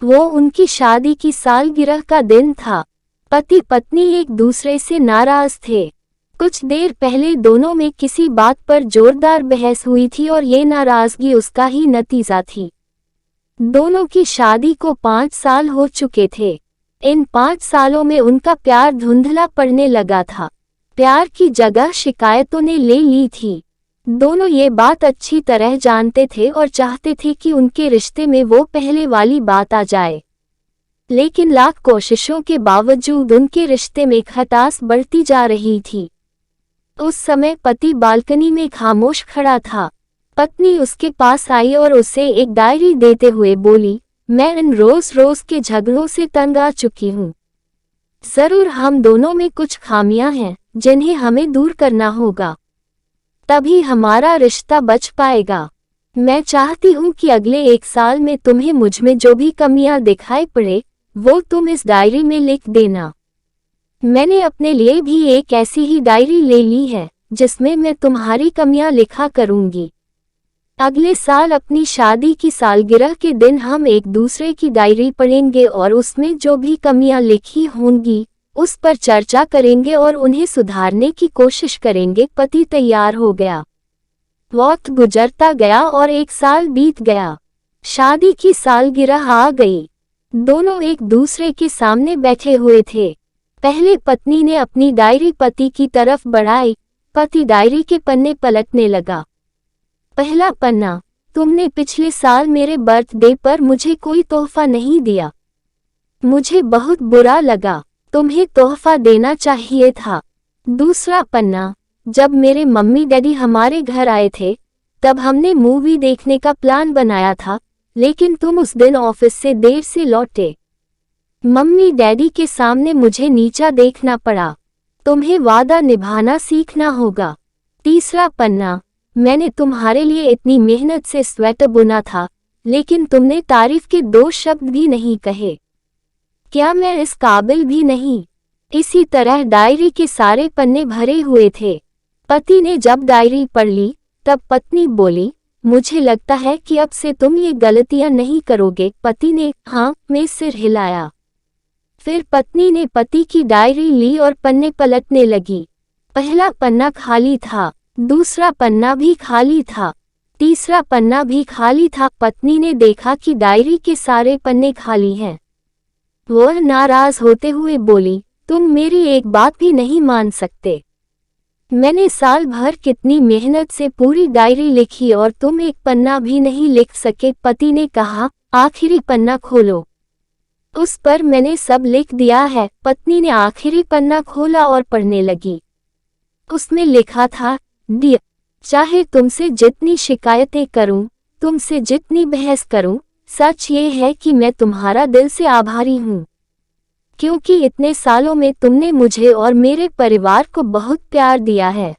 वो उनकी शादी की सालगिरह का दिन था। पति पत्नी एक दूसरे से नाराज थे। कुछ देर पहले दोनों में किसी बात पर जोरदार बहस हुई थी और ये नाराजगी उसका ही नतीजा थी। दोनों की शादी को 5 साल हो चुके थे। इन 5 सालों में उनका प्यार धुंधला पड़ने लगा था। प्यार की जगह शिकायतों ने ले ली थी। दोनों ये बात अच्छी तरह जानते थे और चाहते थे कि उनके रिश्ते में वो पहले वाली बात आ जाए, लेकिन लाख कोशिशों के बावजूद उनके रिश्ते में खटास बढ़ती जा रही थी। उस समय पति बालकनी में खामोश खड़ा था। पत्नी उसके पास आई और उसे एक डायरी देते हुए बोली, मैं इन रोज रोज के झगड़ों से तंग आ चुकी हूँ। जरूर हम दोनों में कुछ खामियां हैं जिन्हें हमें दूर करना होगा, तभी हमारा रिश्ता बच पाएगा। मैं चाहती हूँ कि अगले 1 साल में तुम्हें मुझमें जो भी कमियां दिखाई पड़े वो तुम इस डायरी में लिख देना। मैंने अपने लिए भी एक ऐसी ही डायरी ले ली है जिसमें मैं तुम्हारी कमियां लिखा करूंगी। अगले साल अपनी शादी की सालगिरह के दिन हम एक दूसरे की डायरी पढ़ेंगे और उसमें जो भी कमियां लिखी होंगी उस पर चर्चा करेंगे और उन्हें सुधारने की कोशिश करेंगे। पति तैयार हो गया। वक्त गुजरता गया और 1 साल बीत गया। शादी की सालगिरह आ गई। दोनों एक दूसरे के सामने बैठे हुए थे। पहले पत्नी ने अपनी डायरी पति की तरफ बढ़ाई। पति डायरी के पन्ने पलटने लगा। पहला पन्ना, तुमने पिछले साल मेरे बर्थडे पर मुझे कोई तोहफा नहीं दिया। मुझे बहुत बुरा लगा। तुम्हें तोहफा देना चाहिए था। दूसरा पन्ना, जब मेरे मम्मी डैडी हमारे घर आए थे तब हमने मूवी देखने का प्लान बनाया था, लेकिन तुम उस दिन ऑफिस से देर से लौटे। मम्मी डैडी के सामने मुझे नीचा देखना पड़ा। तुम्हें वादा निभाना सीखना होगा। तीसरा पन्ना, मैंने तुम्हारे लिए इतनी मेहनत से स्वेटर बुना था, लेकिन तुमने तारीफ के 2 शब्द भी नहीं कहे। क्या मैं इस काबिल भी नहीं? इसी तरह डायरी के सारे पन्ने भरे हुए थे। पति ने जब डायरी पढ़ ली तब पत्नी बोली, मुझे लगता है कि अब से तुम ये गलतियां नहीं करोगे। पति ने हाँ में सिर हिलाया। फिर पत्नी ने पति की डायरी ली और पन्ने पलटने लगी। पहला पन्ना खाली था, दूसरा पन्ना भी खाली था, तीसरा पन्ना भी खाली था। पत्नी ने देखा कि डायरी के सारे पन्ने खाली हैं। वह नाराज होते हुए बोली, तुम मेरी एक बात भी नहीं मान सकते। मैंने साल भर कितनी मेहनत से पूरी डायरी लिखी और तुम एक पन्ना भी नहीं लिख सके। पति ने कहा, आखिरी पन्ना खोलो, उस पर मैंने सब लिख दिया है। पत्नी ने आखिरी पन्ना खोला और पढ़ने लगी। उसमें लिखा था, डियर, चाहे तुमसे जितनी शिकायतें करूं, तुमसे जितनी बहस करूं, सच ये है कि मैं तुम्हारा दिल से आभारी हूँ, क्योंकि इतने सालों में तुमने मुझे और मेरे परिवार को बहुत प्यार दिया है।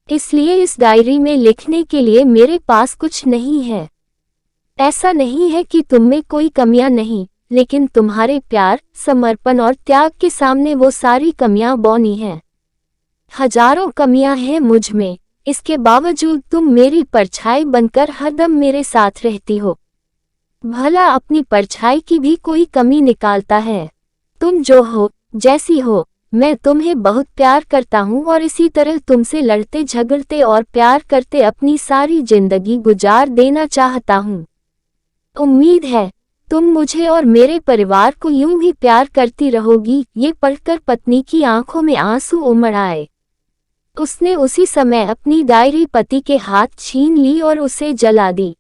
इसलिए इस डायरी में लिखने के लिए मेरे पास कुछ नहीं है। ऐसा नहीं है कि तुम में कोई कमियां नहीं, लेकिन तुम्हारे प्यार, समर्पण और त्याग के सामने वो सारी कमियां बौनी हैं। हजारों कमियां हैं मुझ में, इसके बावजूद तुम मेरी परछाई बनकर हरदम मेरे साथ रहती हो। भला अपनी परछाई की भी कोई कमी निकालता है? तुम जो हो, जैसी हो, मैं तुम्हें बहुत प्यार करता हूँ और इसी तरह तुमसे लड़ते झगड़ते और प्यार करते अपनी सारी जिंदगी गुजार देना चाहता हूँ। उम्मीद है तुम मुझे और मेरे परिवार को यूं ही प्यार करती रहोगी। ये पढ़कर पत्नी की आंखों में आंसू उमड़ आए। उसने उसी समय अपनी डायरी पति के हाथ छीन ली और उसे जला दी,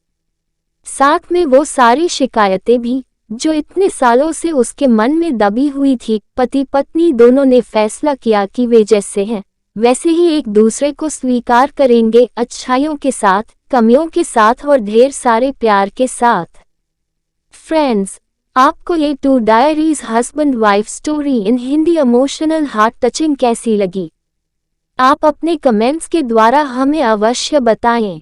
साथ में वो सारी शिकायतें भी जो इतने सालों से उसके मन में दबी हुई थी। पति पत्नी दोनों ने फैसला किया कि वे जैसे हैं वैसे ही एक दूसरे को स्वीकार करेंगे, अच्छाइयों के साथ, कमियों के साथ और ढेर सारे प्यार के साथ। फ्रेंड्स, आपको ये 2 diaries husband wife story in Hindi emotional heart touching कैसी लगी? आप अपने कमेंट्स के द्वारा हमें अवश्य बताएं।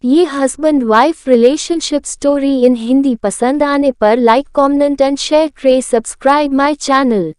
ये husband wife relationship story in Hindi पसंद आने पर लाइक, कमेंट एंड शेयर करें। Subscribe my channel.